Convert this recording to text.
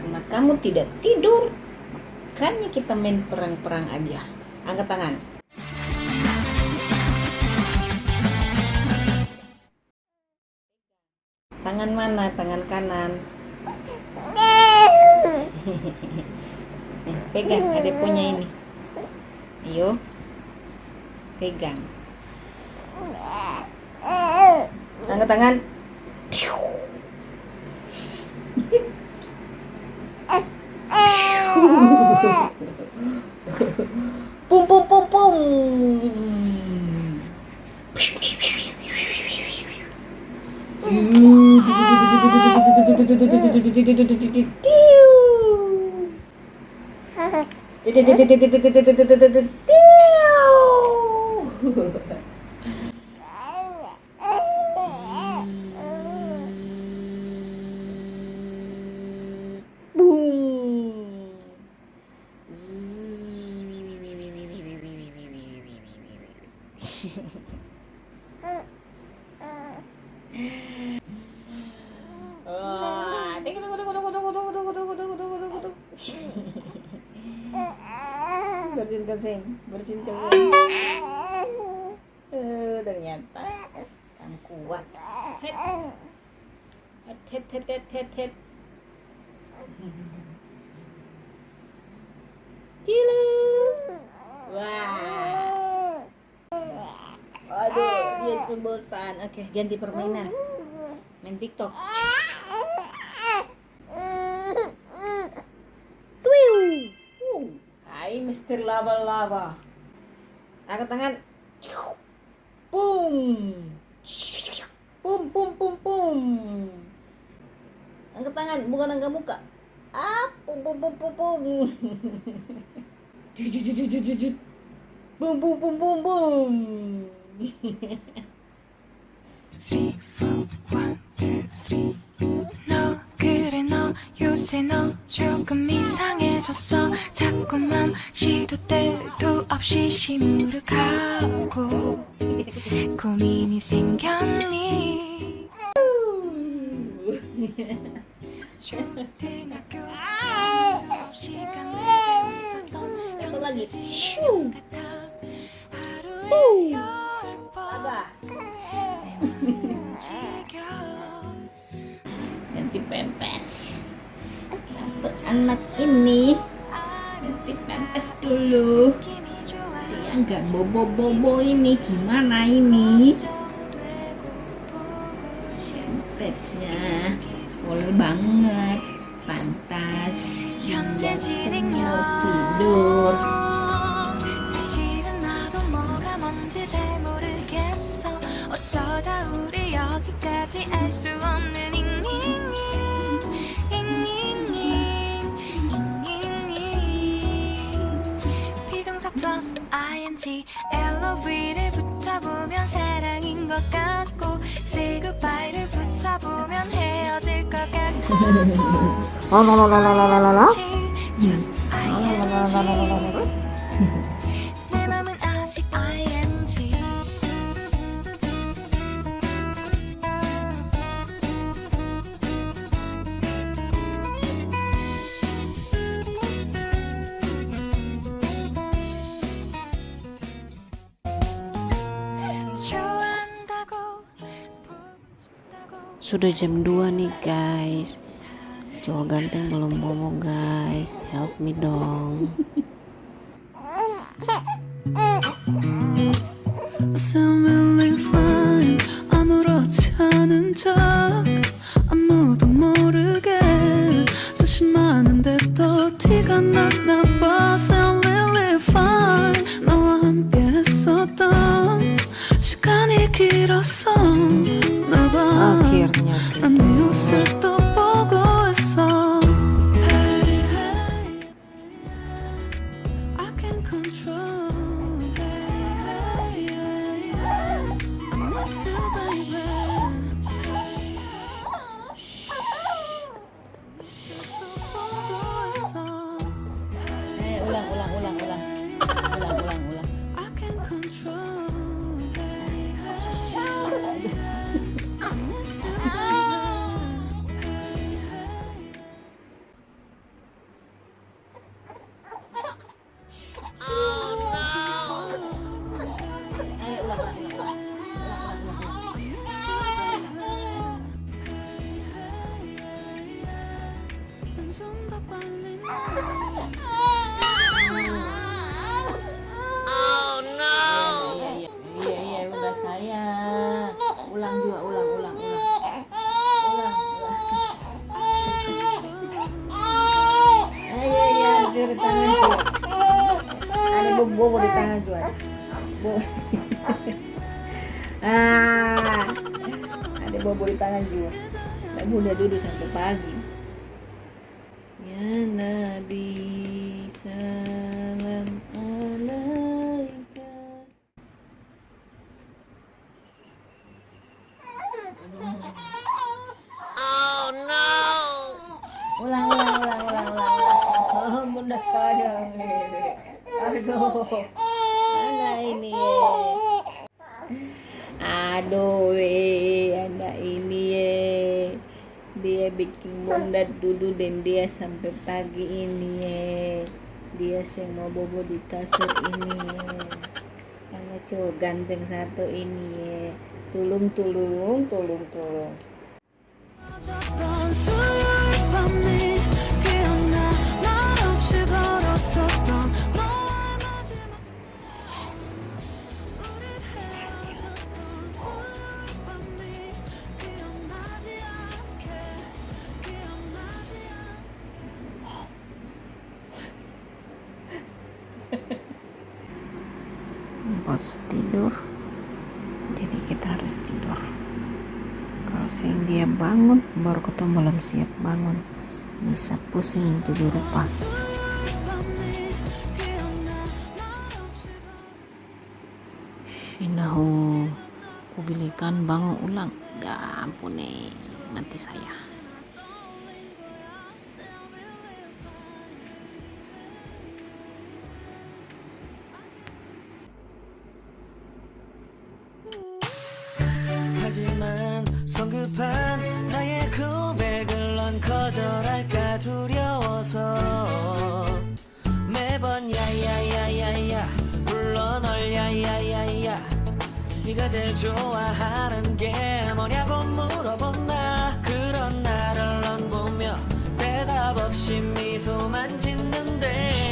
Karena kamu tidak tidur, makanya kita main perang-perang aja. Angkat tangan. Tangan mana? Tangan kanan. Pegang, adek punya ini. Ayo, pegang. Angkat tangan. Pum pum pum pum. Bersihin kencing. Ternyata kan kuat. Het. Cilu. Wah. Aduh, dia bosan. Oke, ganti permainan. Main TikTok. Hai, Mister Lava. Angkat tangan. Pum. Pum. Angkat tangan, bukan angkat muka. Pum. Pum. 3, 4, 1, 2, 3. 너 그래 너 요새 너 조금 이상해졌어. 자꾸만 시도 때도 없이 시무룩하고 고민이 생겼니. 초등학교 수업 시간에 배웠었던 Satu lagi. 시간 같아. 하루에 10번 Ganti pempes. Satu anak ini ganti pempes dulu. Dia nggak bobo ini, gimana ini? Pempesnya full banget, pantas hingga semua tidur. 사실은 나도 뭐가 뭔지 잘 모르겠어. 어쩌다 우리 여기까지 알 수 없는 비동사 플러스 ing LOV를 붙여보면 사랑인 것 같고 say goodbye를 붙여보면 헤어질 것 같아서 just ing 내 맘은 아직 ing 좋아한다고 Sudah jam 2 nih guys. Cowok ganteng belum bobo guys. Help me dong. Sound really fine. 아무렇지 않은 척 아무도 모르게 조심하는데 또 티가 났나 봐. Sound really fine. 너와 함께 했었던 시간이 길었어 나봐. Akhirnya 난 네 옷을 또 보고 있어. Hey, hey, I can control. Hey, hey, hey. di tangan Ju. Ada bobo di tangan Ju. Bobo. Ada bobo di tangan Ju. Nggak boleh duduk sampai pagi. Ya Nabi, salam alaika. Ulang. Oh, bunda sayang. Aduh. Mana ini? Aduh, anak ini dia bikin bunda duduk dan dia sampai pagi ini dia yang mau bobo di kasur ini anak cowok ganteng satu ini tulung. 던 수요일 밤이 기억나 말 없이 걸었었던 너의 마지막 우리 헤어졌던 수요일 밤이 기억나지 않게 기억나지 않게 Pas tidur, jadi kita harus tidur. Kalau siang dia bangun, baru ketemu belum siap bangun, bisa pusing tidur pas. Inahu, kubilikan bangun ulang. Ya ampun mati saya. 하지만 성급한 나의 고백을 넌 거절할까 두려워서 매번 야야야야야 불러 널 야야야야 네가 제일 좋아하는 게 뭐냐고 물어본 나 그런 나를 넌 보며 대답 없이 미소만 짓는데